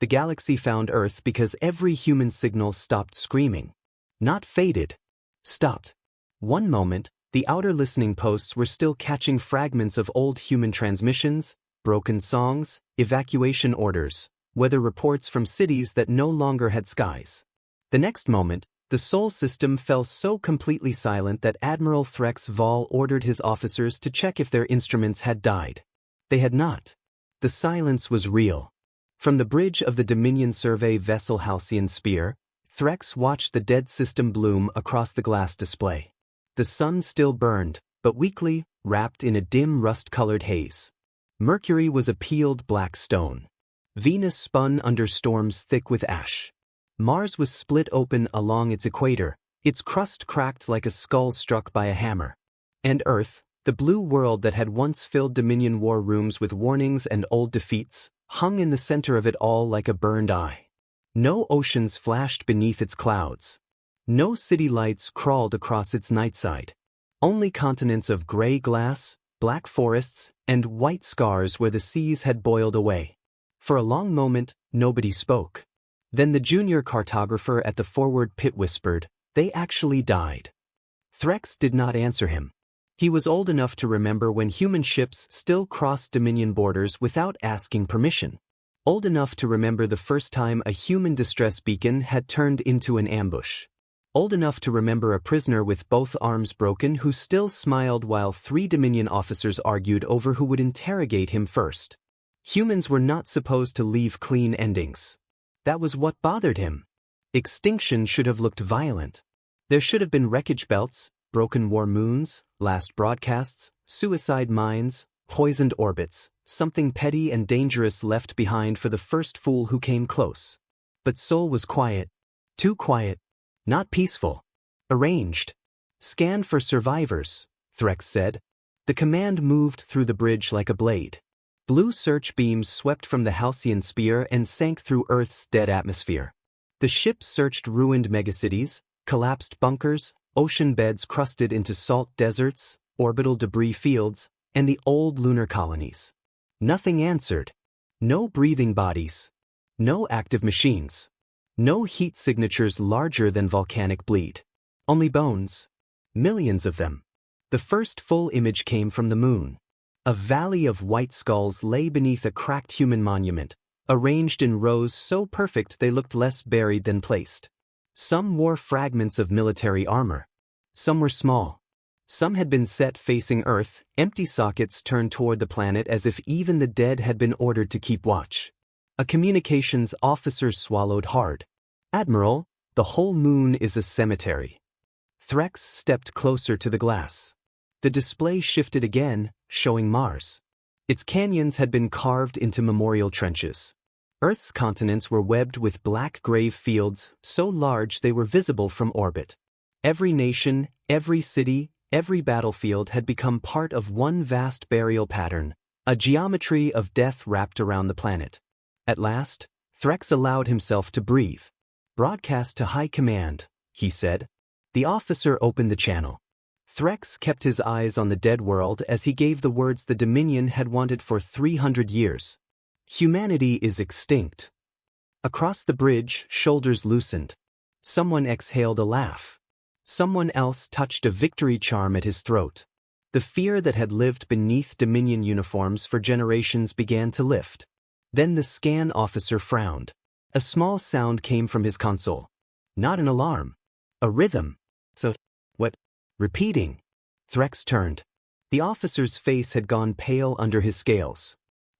the galaxy found Earth because every human signal stopped screaming. Not faded. Stopped. One moment, the outer listening posts were still catching fragments of old human transmissions, broken songs, evacuation orders, weather reports from cities that no longer had skies. The next moment, the Sol system fell so completely silent that Admiral Threx Vaal ordered his officers to check if their instruments had died. They had not. The silence was real. From the bridge of the Dominion survey vessel Halcyon Spear, Threx watched the dead system bloom across the glass display. The sun still burned, but weakly, wrapped in a dim rust-colored haze. Mercury was a peeled black stone. Venus spun under storms thick with ash. Mars was split open along its equator, its crust cracked like a skull struck by a hammer. And Earth, the blue world that had once filled Dominion war rooms with warnings and old defeats, hung in the center of it all like a burned eye. No oceans flashed beneath its clouds. No city lights crawled across its nightside. Only continents of gray glass, black forests, and white scars where the seas had boiled away. For a long moment, nobody spoke. Then the junior cartographer at the forward pit whispered, "They actually died." Threx did not answer him. He was old enough to remember when human ships still crossed Dominion borders without asking permission. Old enough to remember the first time a human distress beacon had turned into an ambush. Old enough to remember a prisoner with both arms broken who still smiled while 3 Dominion officers argued over who would interrogate him first. Humans were not supposed to leave clean endings. That was what bothered him. Extinction should have looked violent. There should have been wreckage belts, broken war moons, last broadcasts, suicide mines, poisoned orbits, something petty and dangerous left behind for the first fool who came close. But Sol was quiet. Too quiet. Not peaceful. Arranged. "Scan for survivors," Threx said. The command moved through the bridge like a blade. Blue search beams swept from the Halcyon Spear and sank through Earth's dead atmosphere. The ship searched ruined megacities, collapsed bunkers, ocean beds crusted into salt deserts, orbital debris fields, and the old lunar colonies. Nothing answered. No breathing bodies. No active machines. No heat signatures larger than volcanic bleed. Only bones. Millions of them. The first full image came from the moon. A valley of white skulls lay beneath a cracked human monument, arranged in rows so perfect they looked less buried than placed. Some wore fragments of military armor. Some were small. Some had been set facing Earth, empty sockets turned toward the planet as if even the dead had been ordered to keep watch. A communications officer swallowed hard. "Admiral, the whole moon is a cemetery." Threx stepped closer to the glass. The display shifted again, showing Mars. Its canyons had been carved into memorial trenches. Earth's continents were webbed with black grave fields so large they were visible from orbit. Every nation, every city, every battlefield had become part of one vast burial pattern, a geometry of death wrapped around the planet. At last, Threx allowed himself to breathe. "Broadcast to High Command," he said. The officer opened the channel. Threx kept his eyes on the dead world as he gave the words the Dominion had wanted for 300 years. "Humanity is extinct." Across the bridge, shoulders loosened. Someone exhaled a laugh. Someone else touched a victory charm at his throat. The fear that had lived beneath Dominion uniforms for generations began to lift. Then the scan officer frowned. A small sound came from his console. Not an alarm. A rhythm. "So, what?" "Repeating." Threx turned. The officer's face had gone pale under his scales.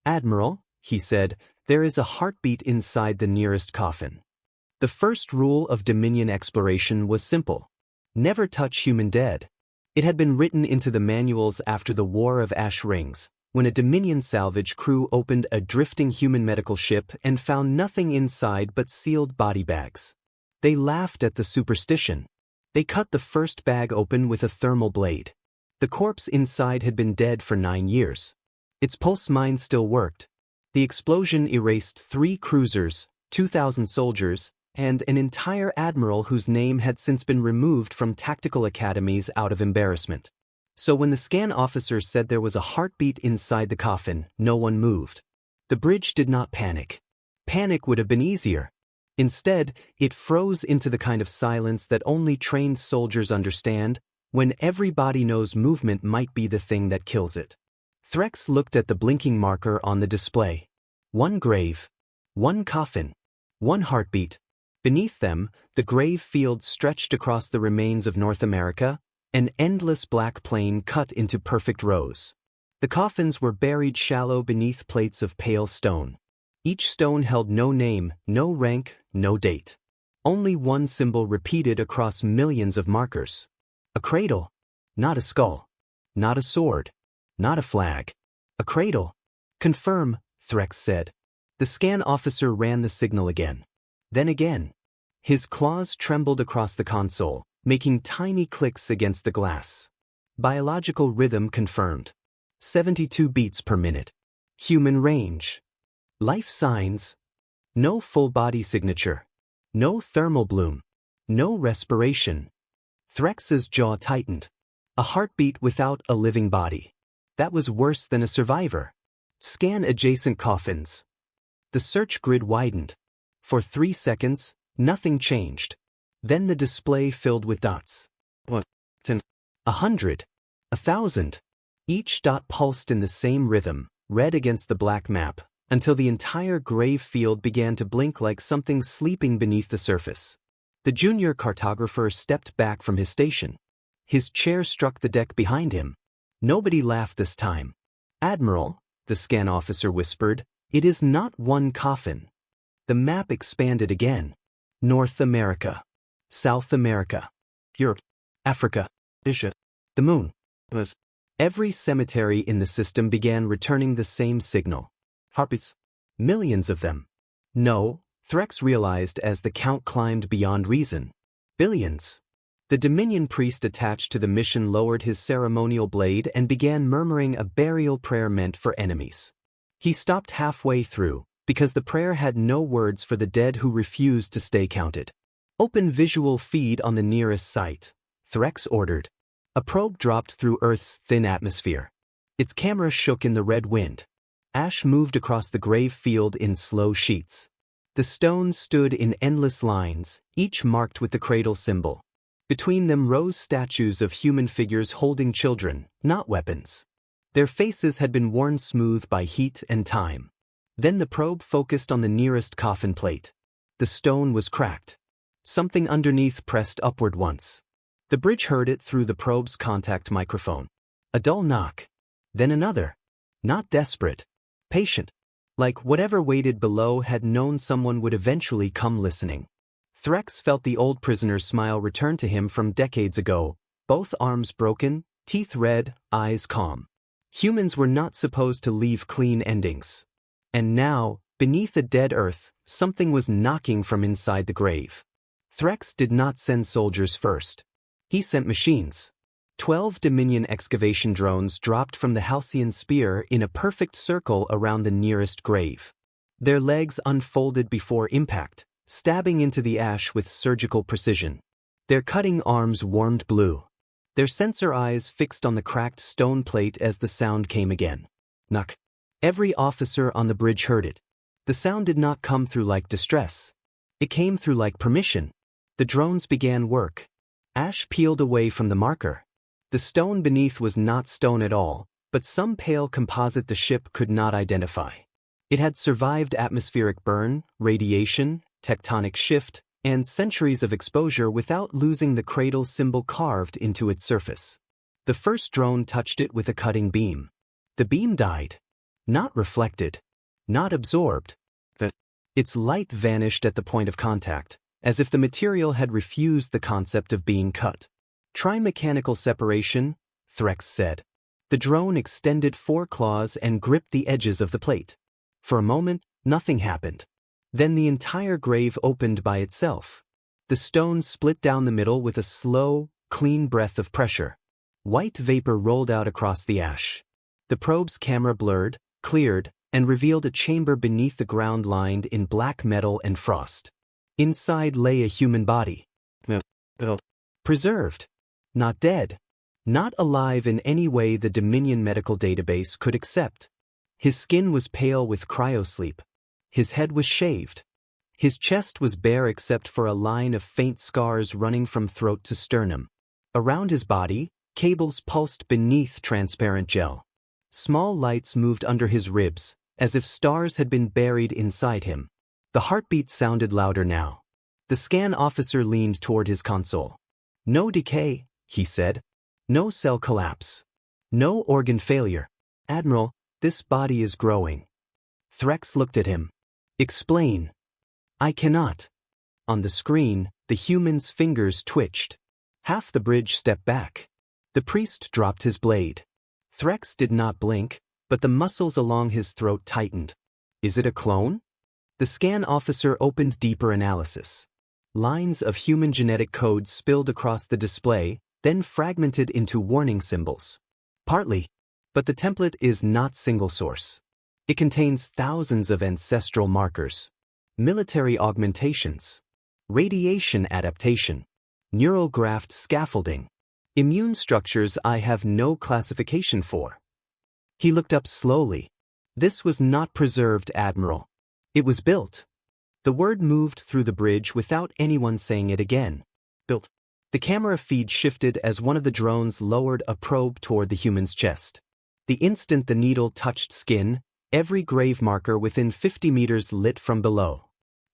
"Admiral," he said, "there is a heartbeat inside the nearest coffin." The first rule of Dominion exploration was simple. Never touch human dead. It had been written into the manuals after the War of Ash Rings, when a Dominion salvage crew opened a drifting human medical ship and found nothing inside but sealed body bags. They laughed at the superstition. They cut the first bag open with a thermal blade. The corpse inside had been dead for 9 years. Its pulse mine still worked. The explosion erased 3 cruisers, 2,000 soldiers, and an entire admiral whose name had since been removed from tactical academies out of embarrassment. So when the scan officer said there was a heartbeat inside the coffin, no one moved. The bridge did not panic. Panic would have been easier. Instead, it froze into the kind of silence that only trained soldiers understand, when everybody knows movement might be the thing that kills it. Threx looked at the blinking marker on the display. One grave. One coffin. One heartbeat. Beneath them, the grave field stretched across the remains of North America, an endless black plain cut into perfect rows. The coffins were buried shallow beneath plates of pale stone. Each stone held no name, no rank, no date. Only one symbol repeated across millions of markers. A cradle. Not a skull. Not a sword. Not a flag. A cradle. Confirm, Threx said. The scan officer ran the signal again. Then again. His claws trembled across the console, making tiny clicks against the glass. Biological rhythm confirmed. 72 beats per minute. Human range. Life signs. No full body signature. No thermal bloom. No respiration. Threx's jaw tightened. A heartbeat without a living body. That was worse than a survivor. Scan adjacent coffins. The search grid widened. For 3 seconds, nothing changed. Then the display filled with dots. 1, 10, 100, 1,000. Each dot pulsed in the same rhythm, red against the black map, until the entire grave field began to blink like something sleeping beneath the surface. The junior cartographer stepped back from his station. His chair struck the deck behind him. Nobody laughed this time. "Admiral," the scan officer whispered, "it is not one coffin." The map expanded again. North America. South America. Europe. Africa. Asia. The moon. Every cemetery in the system began returning the same signal. Heartbeats. Millions of them. No, Threx realized as the count climbed beyond reason. Billions. The Dominion priest attached to the mission lowered his ceremonial blade and began murmuring a burial prayer meant for enemies. He stopped halfway through, because the prayer had no words for the dead who refused to stay counted. "Open visual feed on the nearest site," Threx ordered. A probe dropped through Earth's thin atmosphere. Its camera shook in the red wind. Ash moved across the grave field in slow sheets. The stones stood in endless lines, each marked with the cradle symbol. Between them rose statues of human figures holding children, not weapons. Their faces had been worn smooth by heat and time. Then the probe focused on the nearest coffin plate. The stone was cracked. Something underneath pressed upward once. The bridge heard it through the probe's contact microphone. A dull knock. Then another. Not desperate. Patient. Like whatever waited below had known someone would eventually come listening. Threx felt the old prisoner's smile return to him from decades ago, both arms broken, teeth red, eyes calm. Humans were not supposed to leave clean endings. And now, beneath the dead earth, something was knocking from inside the grave. Threx did not send soldiers first. He sent machines. 12 Dominion excavation drones dropped from the Halcyon Spear in a perfect circle around the nearest grave. Their legs unfolded before impact, stabbing into the ash with surgical precision. Their cutting arms warmed blue. Their sensor eyes fixed on the cracked stone plate as the sound came again. Knock. Every officer on the bridge heard it. The sound did not come through like distress. It came through like permission. The drones began work. Ash peeled away from the marker. The stone beneath was not stone at all, but some pale composite the ship could not identify. It had survived atmospheric burn, radiation, tectonic shift, and centuries of exposure without losing the cradle symbol carved into its surface. The first drone touched it with a cutting beam. The beam died. Not reflected. Not absorbed. Its light vanished at the point of contact, as if the material had refused the concept of being cut. "Try mechanical separation," Threx said. The drone extended 4 claws and gripped the edges of the plate. For a moment, nothing happened. Then the entire grave opened by itself. The stone split down the middle with a slow, clean breath of pressure. White vapor rolled out across the ash. The probe's camera blurred, cleared, and revealed a chamber beneath the ground lined in black metal and frost. Inside lay a human body. Preserved. Not dead. Not alive in any way the Dominion medical database could accept. His skin was pale with cryosleep. His head was shaved. His chest was bare except for a line of faint scars running from throat to sternum. Around his body, cables pulsed beneath transparent gel. Small lights moved under his ribs, as if stars had been buried inside him. The heartbeat sounded louder now. The scan officer leaned toward his console. "No decay," he said. "No cell collapse. No organ failure. Admiral, this body is growing." Threx looked at him. "Explain." "I cannot." On the screen, the human's fingers twitched. Half the bridge stepped back. The priest dropped his blade. Threx did not blink, but the muscles along his throat tightened. "Is it a clone?" The scan officer opened deeper analysis. Lines of human genetic code spilled across the display, then fragmented into warning symbols. "Partly. But the template is not single source. It contains thousands of ancestral markers. Military augmentations. Radiation adaptation. Neural graft scaffolding. Immune structures I have no classification for." He looked up slowly. "This was not preserved, Admiral. It was built." The word moved through the bridge without anyone saying it again. "Built." The camera feed shifted as one of the drones lowered a probe toward the human's chest. The instant the needle touched skin, every grave marker within 50 meters lit from below.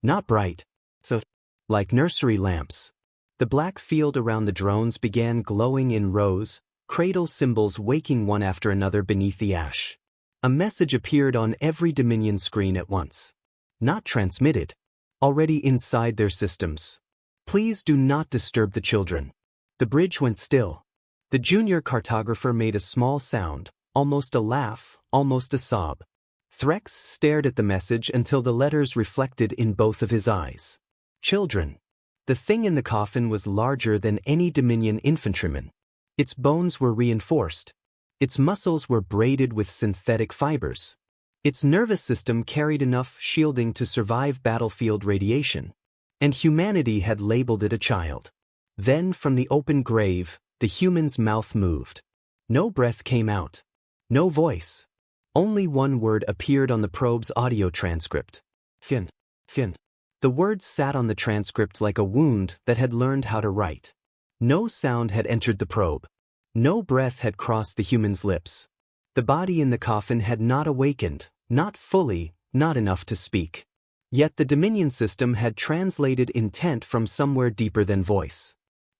Not bright. So, like nursery lamps. The black field around the drones began glowing in rows, cradle symbols waking one after another beneath the ash. A message appeared on every Dominion screen at once. Not transmitted. Already inside their systems. "Please do not disturb the children." The bridge went still. The junior cartographer made a small sound, almost a laugh, almost a sob. Threx stared at the message until the letters reflected in both of his eyes. Children. The thing in the coffin was larger than any Dominion infantryman. Its bones were reinforced. Its muscles were braided with synthetic fibers. Its nervous system carried enough shielding to survive battlefield radiation. And humanity had labeled it a child. Then, from the open grave, the human's mouth moved. No breath came out. No voice. Only one word appeared on the probe's audio transcript. "Fin. Fin." The words sat on the transcript like a wound that had learned how to write. No sound had entered the probe. No breath had crossed the human's lips. The body in the coffin had not awakened, not fully, not enough to speak. Yet the Dominion system had translated intent from somewhere deeper than voice.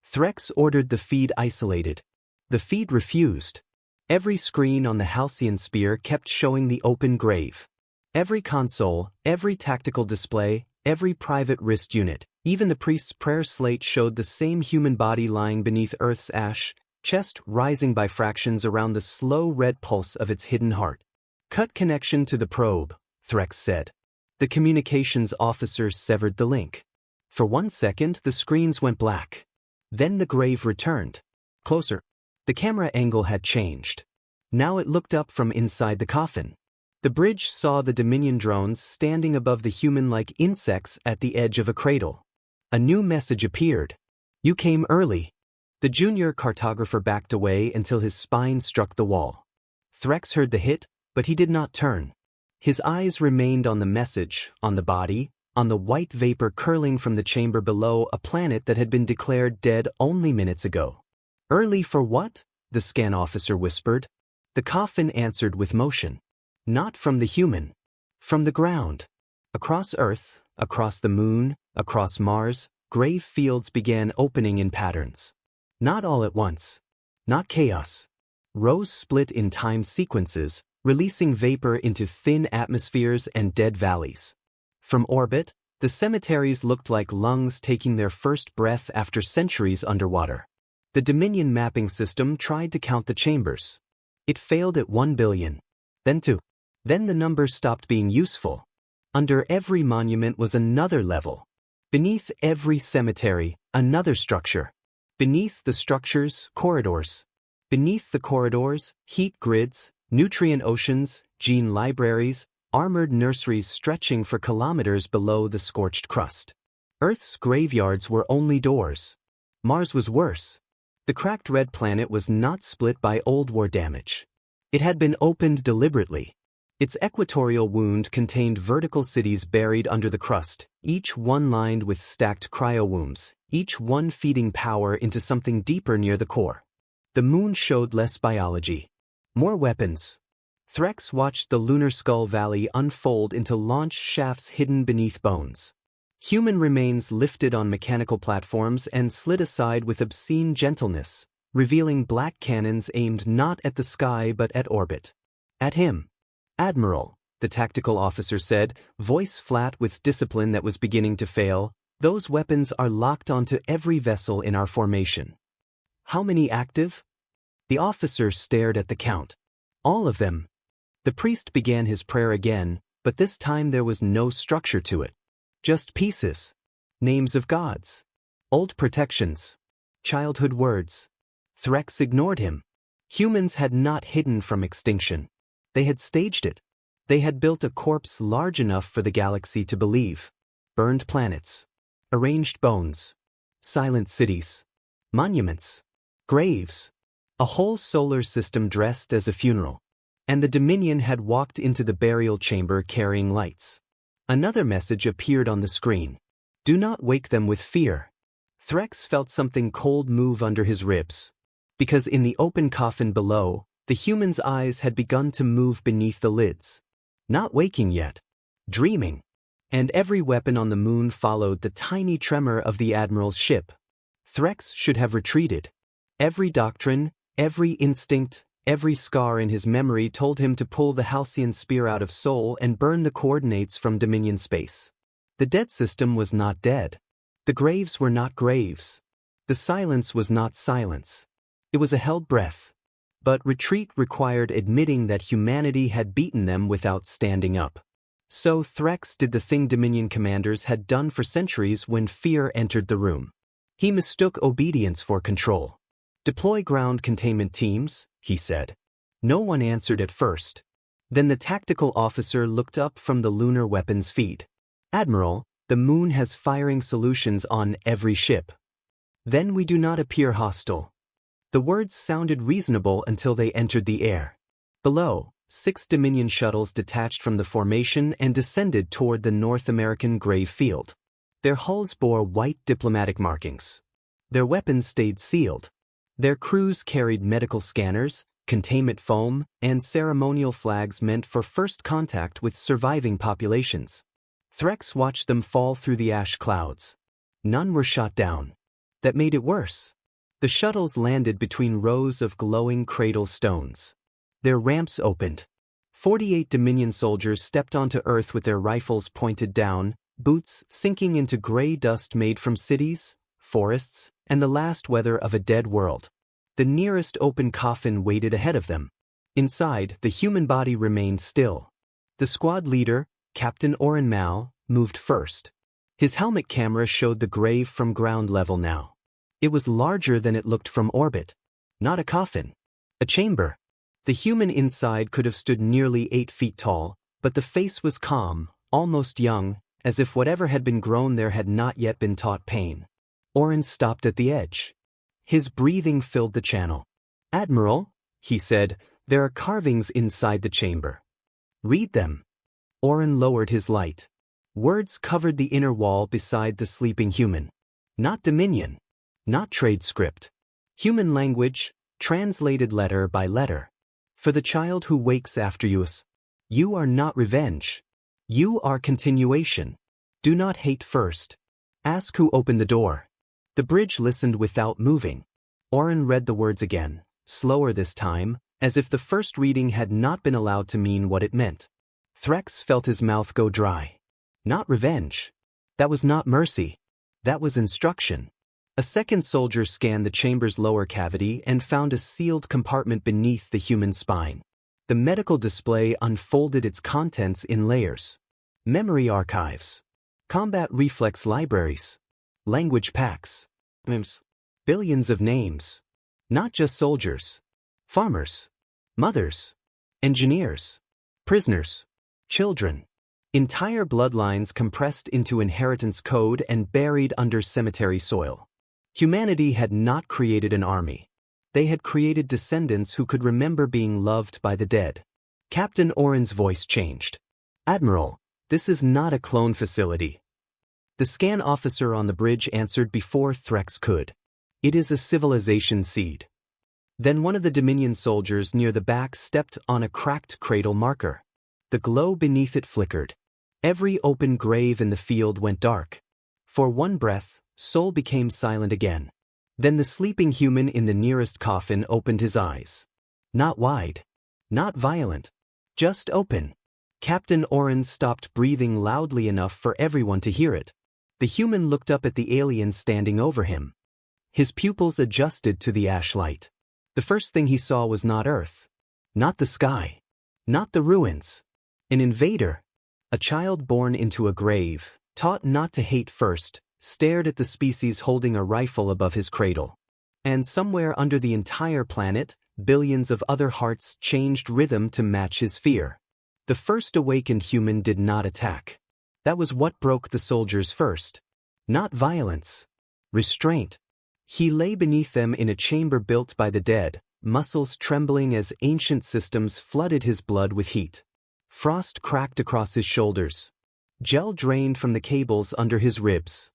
Threx ordered the feed isolated. The feed refused. Every screen on the Halcyon sphere kept showing the open grave. Every console, every tactical display, every private wrist unit, even the priest's prayer slate showed the same human body lying beneath Earth's ash, chest rising by fractions around the slow red pulse of its hidden heart. "Cut connection to the probe," Threx said. The communications officer severed the link. For 1 second the screens went black. Then the grave returned. Closer. The camera angle had changed. Now it looked up from inside the coffin. The bridge saw the Dominion drones standing above the human like insects at the edge of a cradle. A new message appeared. "You came early." The junior cartographer backed away until his spine struck the wall. Threx heard the hit, but he did not turn. His eyes remained on the message, on the body, on the white vapor curling from the chamber below a planet that had been declared dead only minutes ago. "Early for what?" the scan officer whispered. The coffin answered with motion. Not from the human. From the ground. Across Earth, across the moon, across Mars, grave fields began opening in patterns. Not all at once. Not chaos. Rows split in time sequences, releasing vapor into thin atmospheres and dead valleys. From orbit, the cemeteries looked like lungs taking their first breath after centuries underwater. The Dominion mapping system tried to count the chambers. It failed at 1 billion. Then 2. Then the number stopped being useful. Under every monument was another level. Beneath every cemetery, another structure. Beneath the structures, corridors. Beneath the corridors, heat grids, nutrient oceans, gene libraries, armored nurseries stretching for kilometers below the scorched crust. Earth's graveyards were only doors. Mars was worse. The cracked red planet was not split by old war damage. It had been opened deliberately. Its equatorial wound contained vertical cities buried under the crust, each one lined with stacked cryowombs, each one feeding power into something deeper near the core. The moon showed less biology. More weapons. Threx watched the lunar skull valley unfold into launch shafts hidden beneath bones. Human remains lifted on mechanical platforms and slid aside with obscene gentleness, revealing black cannons aimed not at the sky but at orbit. At him. "Admiral," the tactical officer said, voice flat with discipline that was beginning to fail, "those weapons are locked onto every vessel in our formation." "How many active?" The officer stared at the count. "All of them." The priest began his prayer again, but this time there was no structure to it. Just pieces. Names of gods. Old protections. Childhood words. Threx ignored him. Humans had not hidden from extinction. They had staged it. They had built a corpse large enough for the galaxy to believe. Burned planets. Arranged bones. Silent cities. Monuments. Graves. A whole solar system dressed as a funeral. And the Dominion had walked into the burial chamber carrying lights. Another message appeared on the screen. "Do not wake them with fear." Threx felt something cold move under his ribs. Because in the open coffin below, the human's eyes had begun to move beneath the lids. Not waking yet. Dreaming. And every weapon on the moon followed the tiny tremor of the Admiral's ship. Threx should have retreated. Every doctrine, every instinct, every scar in his memory told him to pull the Halcyon spear out of Sol and burn the coordinates from Dominion space. The dead system was not dead. The graves were not graves. The silence was not silence. It was a held breath. But retreat required admitting that humanity had beaten them without standing up. So Threx did the thing Dominion commanders had done for centuries when fear entered the room. He mistook obedience for control. "Deploy ground containment teams," he said. No one answered at first. Then the tactical officer looked up from the lunar weapons feed. "Admiral, the moon has firing solutions on every ship. Then we do not appear hostile." The words sounded reasonable until they entered the air. Below, 6 Dominion shuttles detached from the formation and descended toward the North American grave field. Their hulls bore white diplomatic markings. Their weapons stayed sealed. Their crews carried medical scanners, containment foam, and ceremonial flags meant for first contact with surviving populations. Threx watched them fall through the ash clouds. None were shot down. That made it worse. The shuttles landed between rows of glowing cradle stones. Their ramps opened. 48 Dominion soldiers stepped onto Earth with their rifles pointed down, boots sinking into gray dust made from cities, forests, and the last weather of a dead world. The nearest open coffin waited ahead of them. Inside, the human body remained still. The squad leader, Captain Oren Mal, moved first. His helmet camera showed the grave from ground level now. It was larger than it looked from orbit. Not a coffin. A chamber. The human inside could have stood nearly 8 feet tall, but the face was calm, almost young, as if whatever had been grown there had not yet been taught pain. Oren stopped at the edge. His breathing filled the channel. "Admiral," he said, "there are carvings inside the chamber. Read them." Oren lowered his light. Words covered the inner wall beside the sleeping human. Not Dominion. Not trade script. Human language, translated letter by letter. "For the child who wakes after you are not revenge. You are continuation. Do not hate first. Ask who opened the door." The bridge listened without moving. Oren read the words again, slower this time, as if the first reading had not been allowed to mean what it meant. Threx felt his mouth go dry. Not revenge. That was not mercy. That was instruction. A second soldier scanned the chamber's lower cavity and found a sealed compartment beneath the human spine. The medical display unfolded its contents in layers. Memory archives. Combat reflex libraries. Language packs. Names. Billions of names. Not just soldiers. Farmers. Mothers. Engineers. Prisoners. Children. Entire bloodlines compressed into inheritance code and buried under cemetery soil. Humanity had not created an army. They had created descendants who could remember being loved by the dead. Captain Oren's voice changed. Admiral, this is not a clone facility. The scan officer on the bridge answered before Threx could. It is a civilization seed. Then one of the Dominion soldiers near the back stepped on a cracked cradle marker. The glow beneath it flickered. Every open grave in the field went dark. For one breath, Sol became silent again. Then the sleeping human in the nearest coffin opened his eyes. Not wide. Not violent. Just open. Captain Oren stopped breathing loudly enough for everyone to hear it. The human looked up at the alien standing over him. His pupils adjusted to the ash light. The first thing he saw was not Earth. Not the sky. Not the ruins. An invader. A child born into a grave, taught not to hate first, stared at the species holding a rifle above his cradle. And somewhere under the entire planet, billions of other hearts changed rhythm to match his fear. The first awakened human did not attack. That was what broke the soldiers first. Not violence. Restraint. He lay beneath them in a chamber built by the dead, muscles trembling as ancient systems flooded his blood with heat. Frost cracked across his shoulders. Gel drained from the cables under his ribs.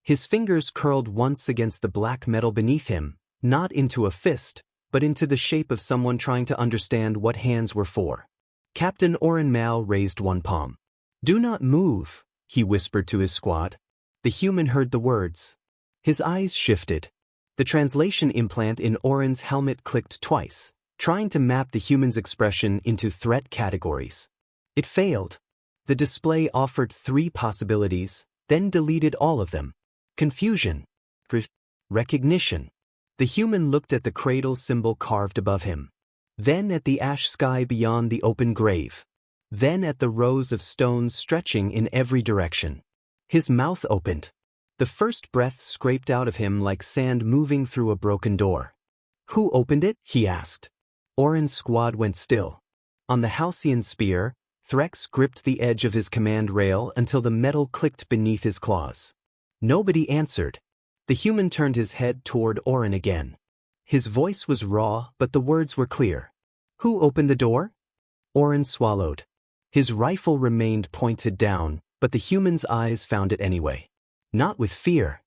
His fingers curled once against the black metal beneath him, not into a fist, but into the shape of someone trying to understand what hands were for. Captain Oren Mal raised one palm. "Do not move," he whispered to his squad. The human heard the words. His eyes shifted. The translation implant in Oren's helmet clicked twice, trying to map the human's expression into threat categories. It failed. The display offered 3 possibilities, then deleted all of them. Confusion. Recognition. The human looked at the cradle symbol carved above him. Then at the ash sky beyond the open grave. Then at the rows of stones stretching in every direction. His mouth opened. The first breath scraped out of him like sand moving through a broken door. "Who opened it?" he asked. Oren's squad went still. On the halcyon spear, Threx gripped the edge of his command rail until the metal clicked beneath his claws. Nobody answered. The human turned his head toward Oren again. His voice was raw, but the words were clear. "Who opened the door?" Oren swallowed. His rifle remained pointed down, but the human's eyes found it anyway. Not with fear.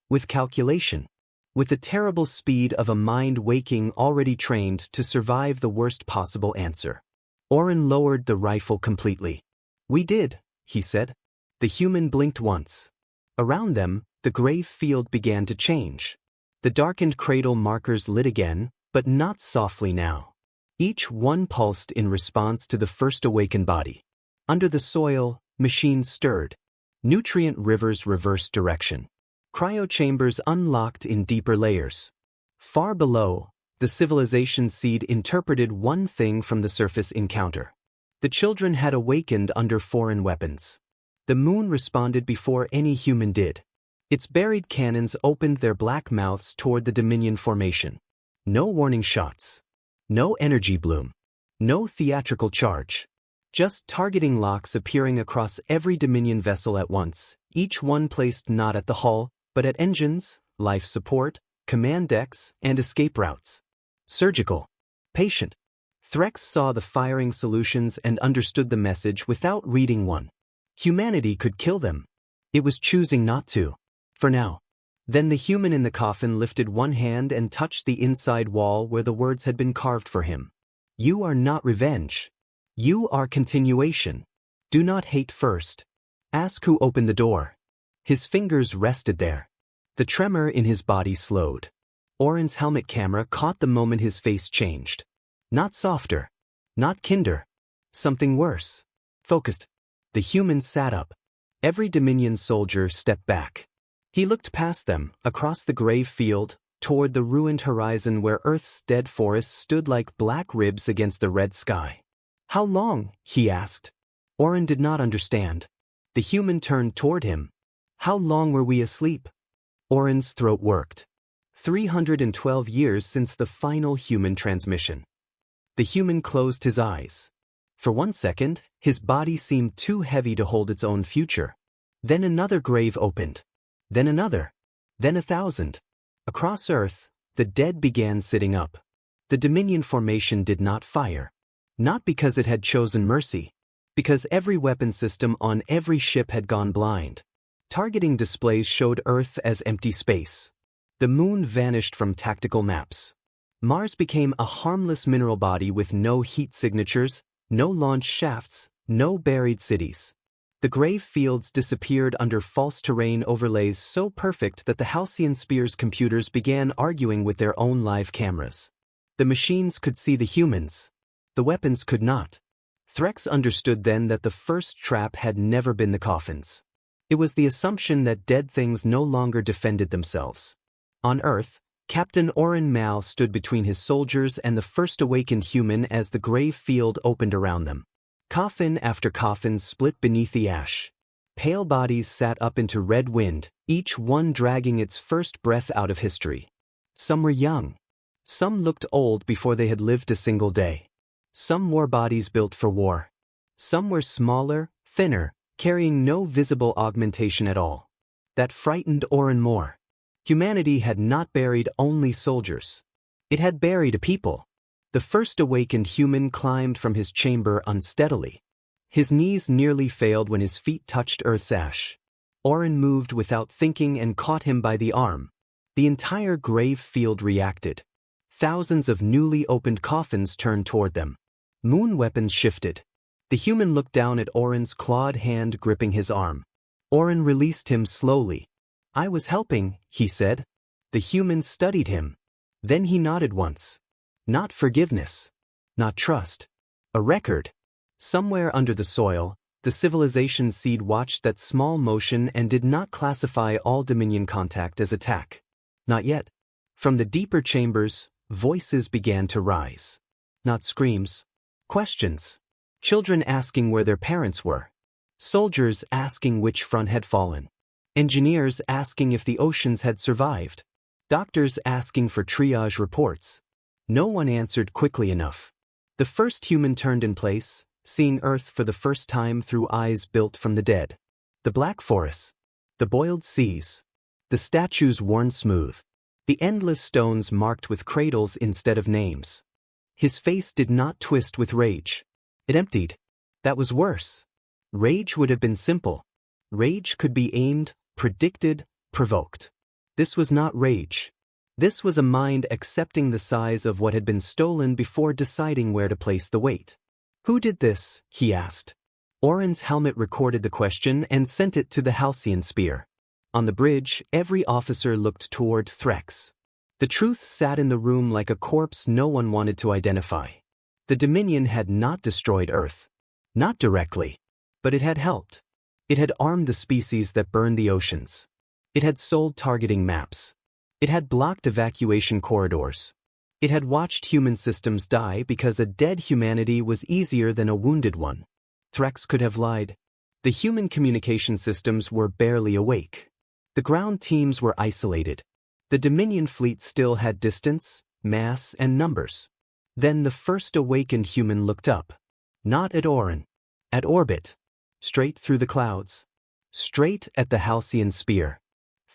With calculation. With the terrible speed of a mind waking already trained to survive the worst possible answer. Oren lowered the rifle completely. "We did," he said. The human blinked once. Around them, the grave field began to change. The darkened cradle markers lit again, but not softly now. Each one pulsed in response to the first awakened body. Under the soil, machines stirred. Nutrient rivers reversed direction. Cryochambers unlocked in deeper layers. Far below, the civilization seed interpreted one thing from the surface encounter. The children had awakened under foreign weapons. The moon responded before any human did. Its buried cannons opened their black mouths toward the Dominion formation. No warning shots. No energy bloom. No theatrical charge. Just targeting locks appearing across every Dominion vessel at once, each one placed not at the hull, but at engines, life support, command decks, and escape routes. Surgical. Patient. Threx saw the firing solutions and understood the message without reading one. Humanity could kill them. It was choosing not to. For now. Then the human in the coffin lifted one hand and touched the inside wall where the words had been carved for him. "You are not revenge. You are continuation. Do not hate first. Ask who opened the door." His fingers rested there. The tremor in his body slowed. Oren's helmet camera caught the moment his face changed. Not softer. Not kinder. Something worse. Focused. The human sat up. Every Dominion soldier stepped back. He looked past them, across the grave field, toward the ruined horizon where Earth's dead forests stood like black ribs against the red sky. "How long?" he asked. Oren did not understand. The human turned toward him. "How long were we asleep?" Oren's throat worked. 312 years since the final human transmission. The human closed his eyes. For one second, his body seemed too heavy to hold its own future. Then another grave opened. Then another. Then 1,000. Across Earth, the dead began sitting up. The Dominion formation did not fire. Not because it had chosen mercy. Because every weapon system on every ship had gone blind. Targeting displays showed Earth as empty space. The moon vanished from tactical maps. Mars became a harmless mineral body with no heat signatures, no launch shafts, no buried cities. The grave fields disappeared under false terrain overlays so perfect that the Halcyon Spear's computers began arguing with their own live cameras. The machines could see the humans. The weapons could not. Threx understood then that the first trap had never been the coffins. It was the assumption that dead things no longer defended themselves. On Earth, Captain Oren Mal stood between his soldiers and the first awakened human as the grave field opened around them. Coffin after coffin split beneath the ash. Pale bodies sat up into red wind, each one dragging its first breath out of history. Some were young. Some looked old before they had lived a single day. Some wore bodies built for war. Some were smaller, thinner, carrying no visible augmentation at all. That frightened Oren more. Humanity had not buried only soldiers. It had buried a people. The first awakened human climbed from his chamber unsteadily. His knees nearly failed when his feet touched Earth's ash. Oren moved without thinking and caught him by the arm. The entire grave field reacted. Thousands of newly opened coffins turned toward them. Moon weapons shifted. The human looked down at Oren's clawed hand gripping his arm. Oren released him slowly. "I was helping," he said. The human studied him. Then he nodded once. Not forgiveness. Not trust. A record. Somewhere under the soil, the civilization seed watched that small motion and did not classify all Dominion contact as attack. Not yet. From the deeper chambers, voices began to rise. Not screams. Questions. Children asking where their parents were. Soldiers asking which front had fallen. Engineers asking if the oceans had survived. Doctors asking for triage reports. No one answered quickly enough. The first human turned in place, seeing Earth for the first time through eyes built from the dead. The black forests. The boiled seas. The statues worn smooth. The endless stones marked with cradles instead of names. His face did not twist with rage. It emptied. That was worse. Rage would have been simple. Rage could be aimed, predicted, provoked. This was not rage. This was a mind accepting the size of what had been stolen before deciding where to place the weight. "Who did this?" he asked. Oren's helmet recorded the question and sent it to the Halcyon Spear. On the bridge, every officer looked toward Threx. The truth sat in the room like a corpse no one wanted to identify. The Dominion had not destroyed Earth. Not directly. But it had helped. It had armed the species that burned the oceans. It had sold targeting maps. It had blocked evacuation corridors. It had watched human systems die because a dead humanity was easier than a wounded one. Threx could have lied. The human communication systems were barely awake. The ground teams were isolated. The Dominion fleet still had distance, mass, and numbers. Then the first awakened human looked up. Not at Oren. At orbit. Straight through the clouds. Straight at the Halcyon Spear.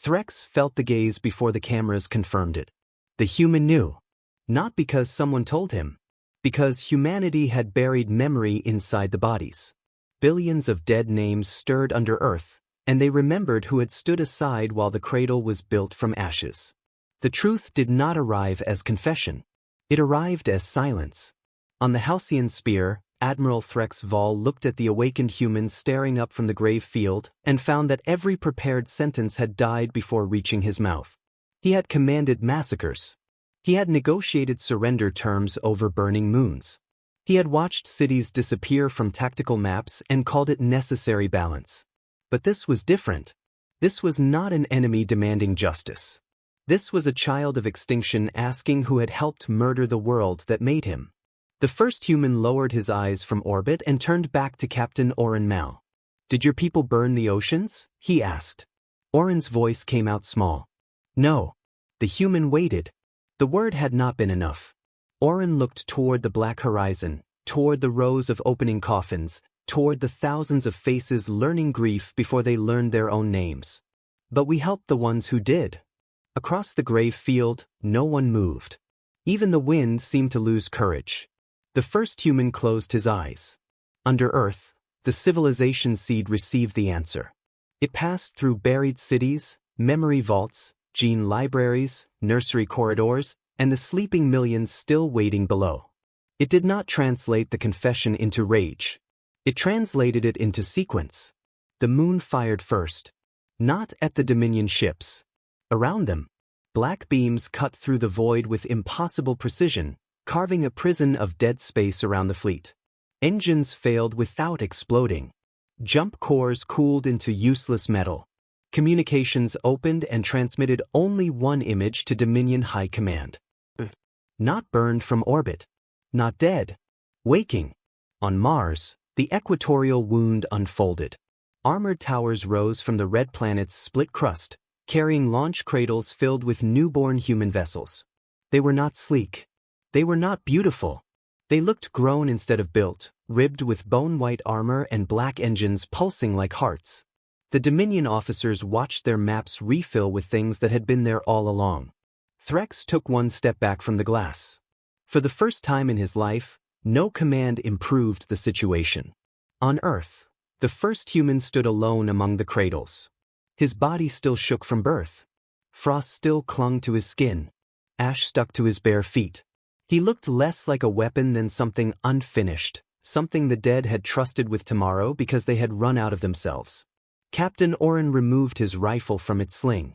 Threx felt the gaze before the cameras confirmed it. The human knew. Not because someone told him. Because humanity had buried memory inside the bodies. Billions of dead names stirred under Earth, and they remembered who had stood aside while the cradle was built from ashes. The truth did not arrive as confession. It arrived as silence. On the Halcyon Spear, Admiral Threx Vaal looked at the awakened humans staring up from the grave field and found that every prepared sentence had died before reaching his mouth. He had commanded massacres. He had negotiated surrender terms over burning moons. He had watched cities disappear from tactical maps and called it necessary balance. But this was different. This was not an enemy demanding justice. This was a child of extinction asking who had helped murder the world that made him. The first human lowered his eyes from orbit and turned back to Captain Oren Mal. "Did your people burn the oceans?" he asked. Oren's voice came out small. "No." The human waited. The word had not been enough. Oren looked toward the black horizon, toward the rows of opening coffins, toward the thousands of faces learning grief before they learned their own names. "But we helped the ones who did." Across the grave field, no one moved. Even the wind seemed to lose courage. The first human closed his eyes. Under Earth, the civilization seed received the answer. It passed through buried cities, memory vaults, gene libraries, nursery corridors, and the sleeping millions still waiting below. It did not translate the confession into rage. It translated it into sequence. The moon fired first. Not at the Dominion ships. Around them, black beams cut through the void with impossible precision, carving a prison of dead space around the fleet. Engines failed without exploding. Jump cores cooled into useless metal. Communications opened and transmitted only one image to Dominion High Command. Not burned from orbit. Not dead. Waking. On Mars, the equatorial wound unfolded. Armored towers rose from the red planet's split crust, carrying launch cradles filled with newborn human vessels. They were not sleek. They were not beautiful. They looked grown instead of built, ribbed with bone-white armor and black engines pulsing like hearts. The Dominion officers watched their maps refill with things that had been there all along. Threx took one step back from the glass. For the first time in his life, no command improved the situation. On Earth, the first human stood alone among the cradles. His body still shook from birth. Frost still clung to his skin. Ash stuck to his bare feet. He looked less like a weapon than something unfinished, something the dead had trusted with tomorrow because they had run out of themselves. Captain Oren removed his rifle from its sling.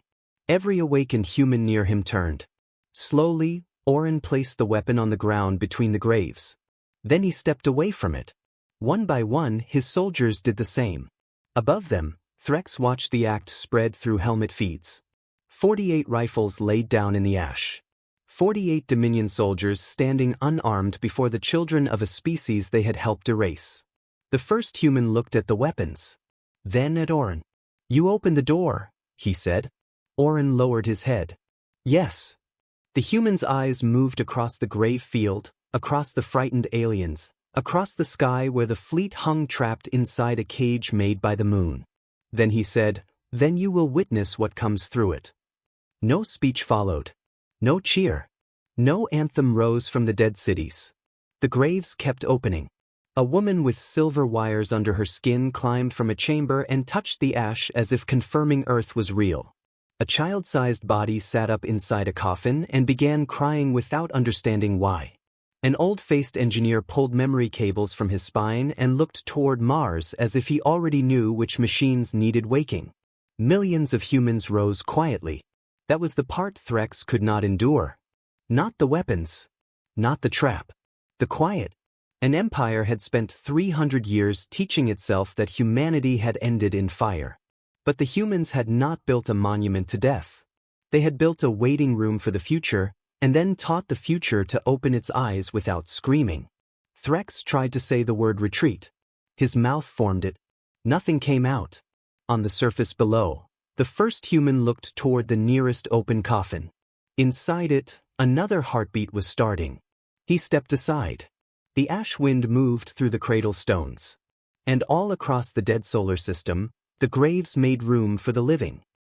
Every awakened human near him turned. Slowly, Oren placed the weapon on the ground between the graves. Then he stepped away from it. One by one, his soldiers did the same. Above them, Threx watched the act spread through helmet feeds. 48 rifles laid down in the ash. 48 Dominion soldiers standing unarmed before the children of a species they had helped erase. The first human looked at the weapons. Then at Oren. "You opened the door," he said. Oren lowered his head. "Yes." The human's eyes moved across the grave field, across the frightened aliens, across the sky where the fleet hung trapped inside a cage made by the moon. Then he said, "Then you will witness what comes through it." No speech followed. No cheer. No anthem rose from the dead cities. The graves kept opening. A woman with silver wires under her skin climbed from a chamber and touched the ash as if confirming Earth was real. A child-sized body sat up inside a coffin and began crying without understanding why. An old-faced engineer pulled memory cables from his spine and looked toward Mars as if he already knew which machines needed waking. Millions of humans rose quietly. That was the part Threx could not endure. Not the weapons. Not the trap. The quiet. An empire had spent 300 years teaching itself that humanity had ended in fire. But the humans had not built a monument to death. They had built a waiting room for the future, and then taught the future to open its eyes without screaming. Threx tried to say the word retreat. His mouth formed it. Nothing came out. On the surface below, the first human looked toward the nearest open coffin. Inside it, another heartbeat was starting. He stepped aside. The ash wind moved through the cradle stones. And all across the dead solar system, the graves made room for the living.